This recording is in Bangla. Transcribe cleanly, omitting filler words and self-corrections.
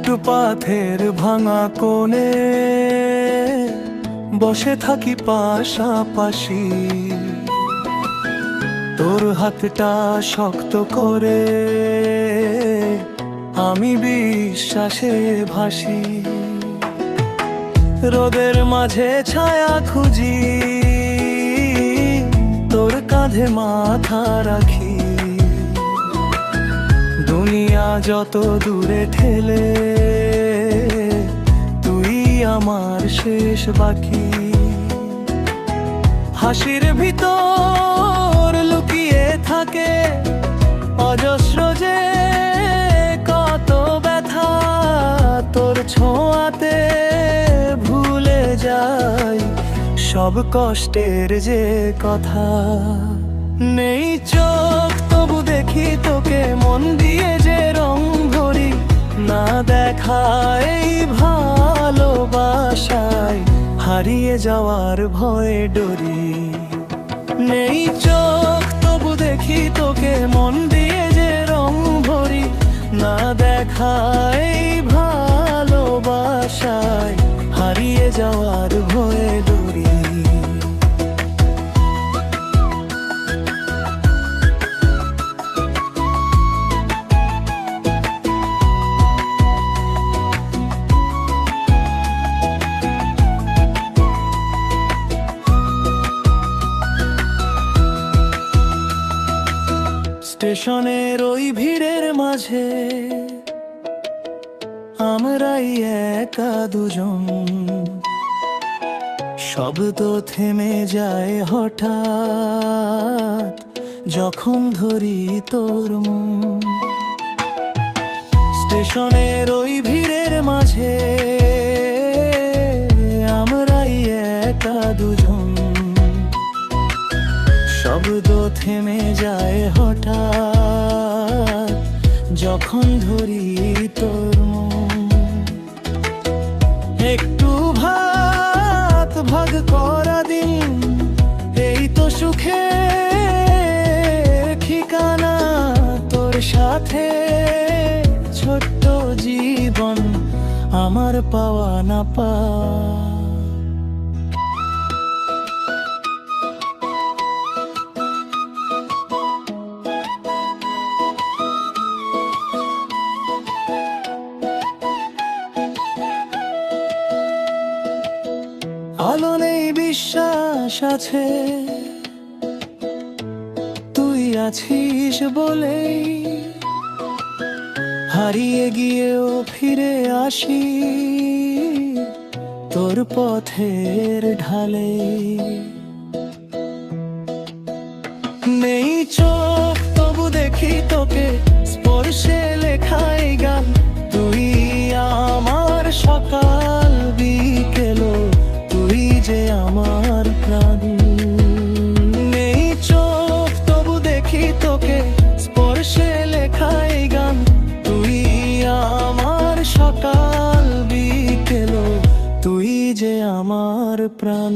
ফুটপাথের ভাঙা কোণে বসে থাকি পাশাপাশি, তোর হাতটা শক্ত করে আমি বিশ্বাসে ভাসি। রোদের মাঝে ছায়া খুঁজি, তোর কাঁধে মাথা রাখি। দুনিয়া যত দূরে ঠেলে, তুই আমার শেষ বাকি। হাসির ভিতর লুকিয়ে থাকে অজস্র যে কত ব্যথা, তোর ছোঁয়াতে ভুলে যাই সব কষ্টের যে কথা। নেই চোখ তবু দেখি তোকে, মন দিয়ে যে রং ভরি, না দেখা এই ভালোবাসায় হারিয়ে যাওয়ার ভয়ে ডরি। নেই চোখ তবু দেখি তোকে, মন দিয়ে যে রং ভরি, না দেখা এই ভালোবাসায় হারিয়ে যাওয়ার ভয়ে ডরি। স্টেশনের ওই ভিড়ের মাঝে আমরাই একা দুজন, শব্দ থেমে যায় হঠাৎ যখন ধরি তোর মন। স্টেশনের ওই ভিড়ের মাঝে আমরাই একা দুজন, শব্দ থেমে যায় হঠাৎ যখন ধরি তোর মন। একটু ভাত ভাগ করা দিন, এই তো সুখের ঠিকানা। তোর সাথে ছোট্ট জীবন আমার পাওয়া না পাওয়া। আলো নেই বিশ্বাস আছে, তুই আছিস বলেই হারিয়ে গিয়েও ফিরে আসি তোর পথের ঢালে। নেই চোখ তবু দেখি তোকে, স্পর্শে লেখাই গান। তুই আমার সকাল বিকেল, তুই যে আমার প্রাণ। নেই চোখ তবু দেখি তোকে, স্পর্শে লেখাই গান। তুই আমার সকাল বিকেল, তুই যে আমার প্রাণ।